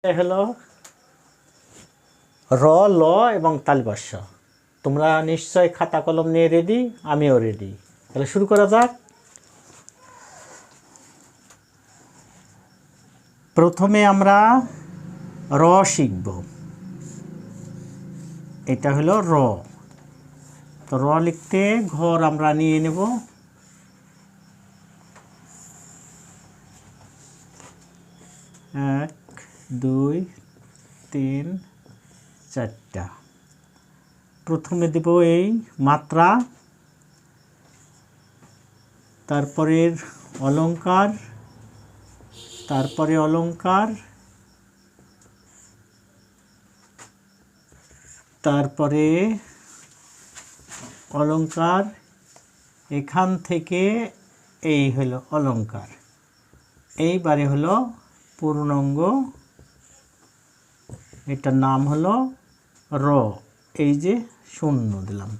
হলো র ল এবং তালবস্য। তোমরা নিশ্চয় খাতা কলম নিয়ে রেডি, আমিও রেডি। তাহলে শুরু করা যাক। প্রথমে আমরা র শিখব। এটা হলো র। তো র লিখতে ঘর আমরা নিয়ে নেব। এক, দুই, তিন, চারটা। প্রথমে দেব এই মাত্রা, তারপরে অলংকার, তারপরে অলংকার, তারপরে অলংকার, এখান থেকে এই হলো অলংকার। এইবারে হলো পূর্ণাঙ্গ, এটার নাম হলো র। এই যে শূন্য দিলাম।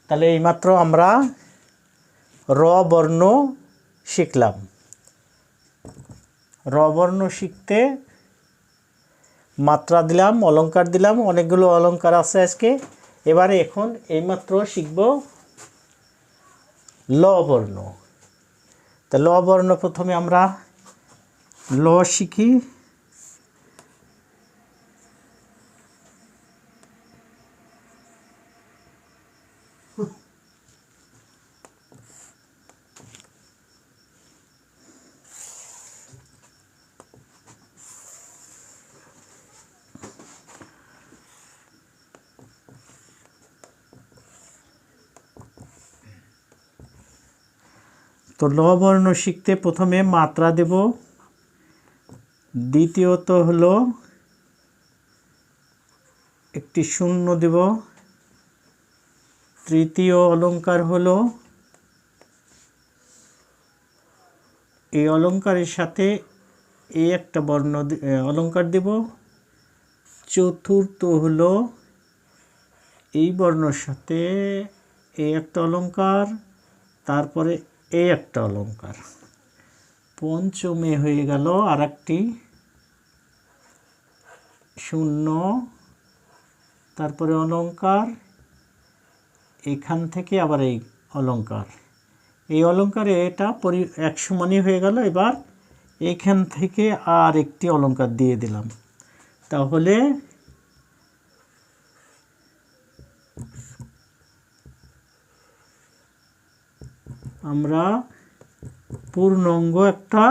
তাহলে এইমাত্র আমরা র বর্ণ শিখলাম। র বর্ণ শিখতে মাত্রা দিলাম, অলংকার দিলাম, অনেকগুলো অলংকার আছে আজকে। এবারে এখন এইমাত্র শিখব ল বর্ণ। তা ল বর্ণ প্রথমে আমরা ল শিখি। তো ল বর্ণ শিখতে প্রথমে মাত্রা দেব, দ্বিতীয়ত হলো একটি শূন্য দেব, তৃতীয় অলংকার হলো এই অলংকারের সাথে এই একটা বর্ণ অলংকার দেব, চতুর্থ হলো এই বর্ণের সাথে এই একটা অলংকার, তারপরে এই একটা অলংকার। পঞ্চমে হয়ে গেল আর একটি শূন্য, তারপরে অলংকার, এখান থেকে আবার এই অলংকার। এই অলংকারে এটা এক সমানই হয়ে গেল। এবার এখান থেকে আর একটি অলংকার দিয়ে দিলাম। তাহলে আমরা পূর্ণাঙ্গ একটা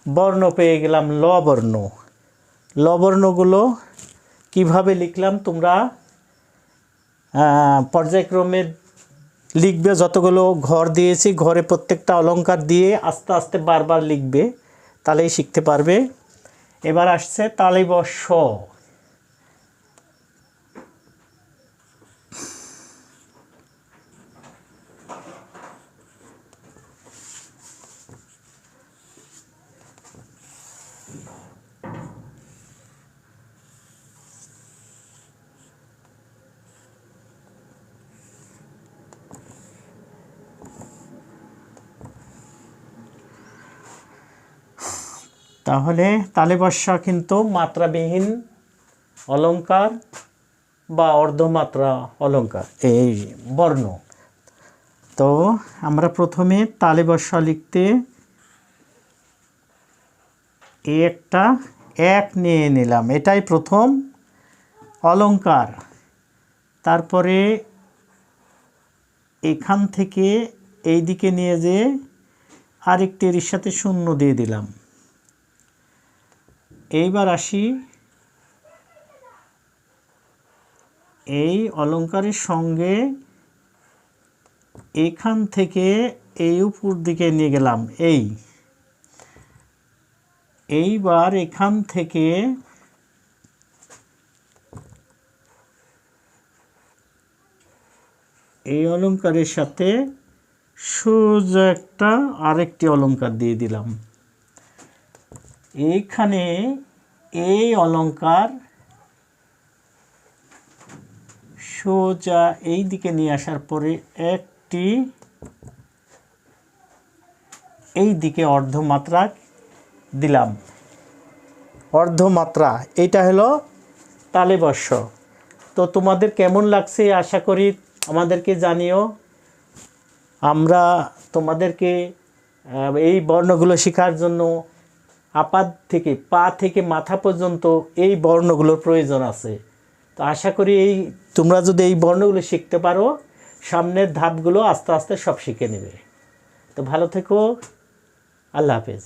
বর্ণ পেয়ে গেলাম, ল বর্ণ। ল বর্ণগুলো কীভাবে লিখলাম তোমরা পর্যায়ক্রমে লিখবে। যতগুলো ঘর দিয়েছি ঘরে প্রত্যেকটা অলংকার দিয়ে আস্তে আস্তে বারবার লিখবে, তাহলেই শিখতে পারবে। এবার আসছে তালবস্য। তাহলে তালবস্য কিন্তু মাত্রাবিহীন অলংকার বা অর্ধমাত্রা অলংকার এই বর্ণ। তো আমরা প্রথমে তালবস্য লিখতে একটা এক নিয়ে নিলাম, এটাই প্রথম অলংকার। তারপরে এখান থেকে এই দিকে নিয়ে যেয়ে আরেকটি এর সাথে শূন্য দিয়ে দিলাম। এইবার আসি এই অলংকারের সঙ্গে এখান থেকে এই উপর দিকে নিয়ে গেলাম। এইবার এখান থেকে এই অলংকারের সাথে সোজা একটা আরেকটি অলংকার দিয়ে দিলাম। এইখানে এই অলংকার সোজা এই দিকে নিয়ে আসার পরে একটি এই দিকে অর্ধমাত্রা দিলাম। অর্ধমাত্রা, এইটা হলো তালব্য শ। তো তোমাদের কেমন লাগছে আশা করি আমাদেরকে জানিও। আমরা তোমাদেরকে এই বর্ণগুলো শেখার জন্য আপাত থেকে পা থেকে মাথা পর্যন্ত এই বর্ণগুলোর প্রয়োজন আছে। তো আশা করি তোমরা যদি এই বর্ণগুলো শিখতে পারো, সামনের ধাপগুলো আস্তে আস্তে সব শিখে নেবে। তো ভালো থেকো, আল্লাহ হাফেজ।